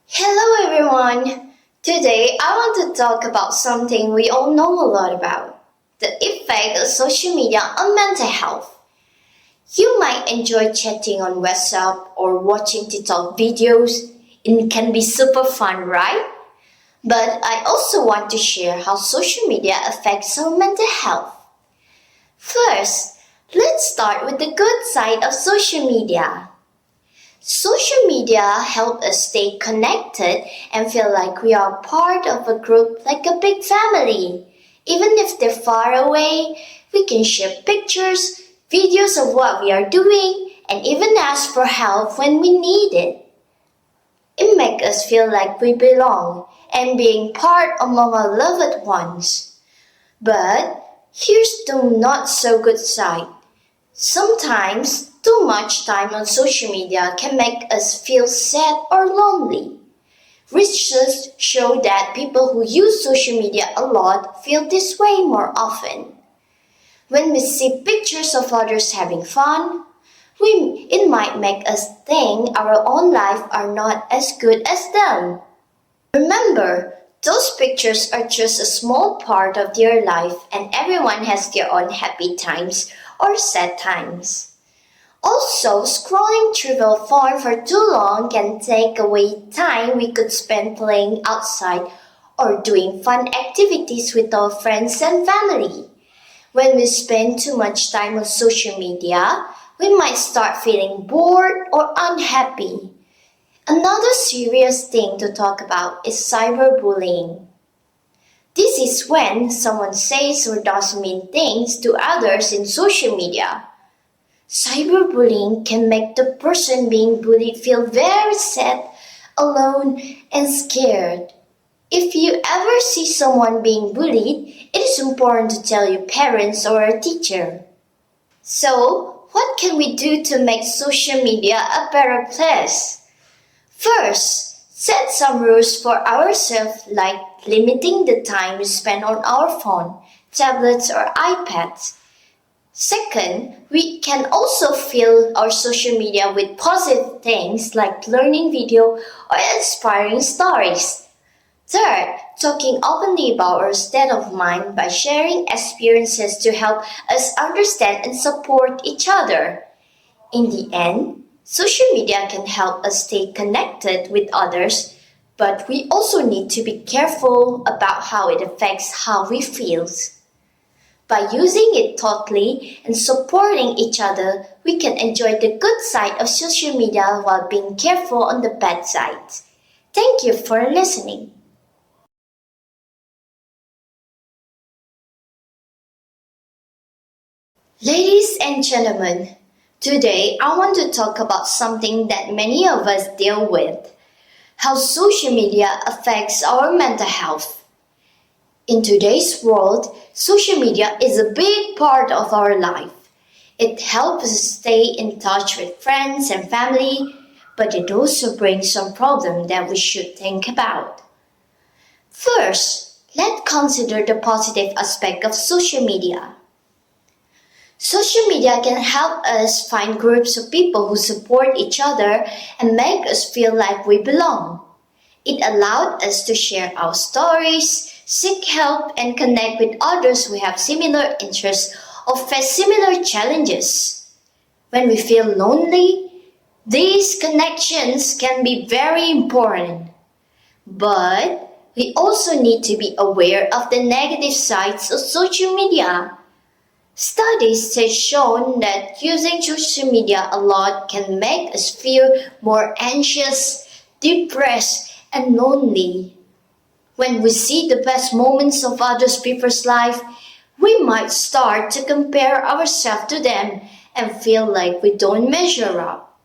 Hello everyone! Today I want to talk about something we all know a lot about, the effect of social media on mental health. You might enjoy chatting on WhatsApp or watching TikTok videos. It can be super fun, right? But I also want to share how social media affects our mental health. First, let's start with the good side of social media. Social media help us stay connected and feel like we are part of a group like a big family. Even if they're far away, we can share pictures, videos of what we are doing, and even ask for help when we need it. It makes us feel like we belong and being part among our loved ones. But here's the not so good side. Sometimes, too much time on social media can make us feel sad or lonely. Research show that people who use social media a lot feel this way more often. When we see pictures of others having fun, it might make us think our own life are not as good as them. Remember, those pictures are just a small part of their life and everyone has their own happy times or sad times. Also, scrolling through the phone for too long can take away time we could spend playing outside or doing fun activities with our friends and family. When we spend too much time on social media, we might start feeling bored or unhappy. Another serious thing to talk about is cyberbullying. This is when someone says or does mean things to others in social media. Cyberbullying can make the person being bullied feel very sad, alone, and scared. If you ever see someone being bullied, it is important to tell your parents or a teacher. So, what can we do to make social media a better place? First, set some rules for ourselves like limiting the time we spend on our phone, tablets, or iPads. Second, we can also fill our social media with positive things like learning video or inspiring stories. Third, talking openly about our state of mind by sharing experiences to help us understand and support each other. In the end, social media can help us stay connected with others, but we also need to be careful about how it affects how we feel. By using it thoughtfully and supporting each other, we can enjoy the good side of social media while being careful on the bad side. Thank you for listening. Ladies and gentlemen, today I want to talk about something that many of us deal with, how social media affects our mental health. In today's world, social media is a big part of our life. It helps us stay in touch with friends and family, but it also brings some problems that we should think about. First, let's consider the positive aspect of social media. Social media can help us find groups of people who support each other and make us feel like we belong. It allowed us to share our stories, seek help, and connect with others who have similar interests or face similar challenges. When we feel lonely, these connections can be very important. But we also need to be aware of the negative sides of social media. Studies have shown that using social media a lot can make us feel more anxious, depressed, and lonely. When we see the best moments of others people's life, we might start to compare ourselves to them and feel like we don't measure up.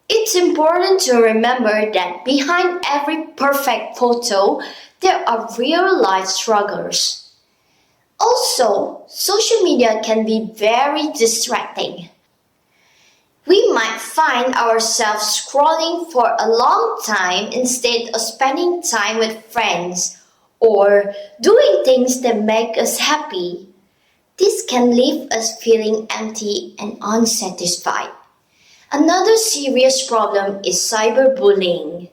It's important to remember that behind every perfect photo, there are real life struggles. Also, social media can be very distracting. We might find ourselves scrolling for a long time instead of spending time with friends or doing things that make us happy. This can leave us feeling empty and unsatisfied. Another serious problem is cyberbullying.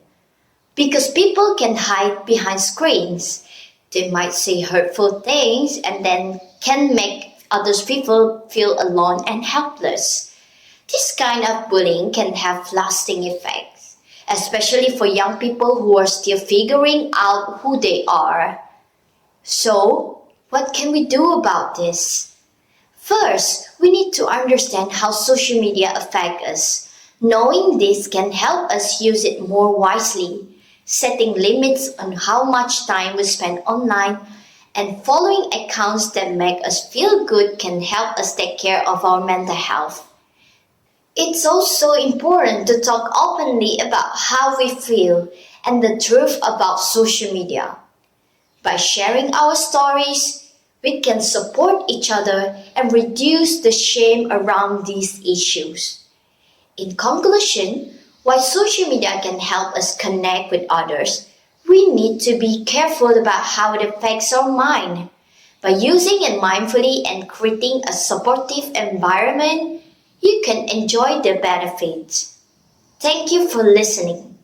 Because people can hide behind screens. They might say hurtful things and then can make others people feel alone and helpless. This kind of bullying can have lasting effects, especially for young people who are still figuring out who they are. So, what can we do about this? First, we need to understand how social media affect us. Knowing this can help us use it more wisely. Setting limits on how much time we spend online and following accounts that make us feel good can help us take care of our mental health. It's also important to talk openly about how we feel and the truth about social media. By sharing our stories, we can support each other and reduce the shame around these issues. In conclusion, while social media can help us connect with others, we need to be careful about how it affects our mind. By using it mindfully and creating a supportive environment, you can enjoy the benefits. Thank you for listening.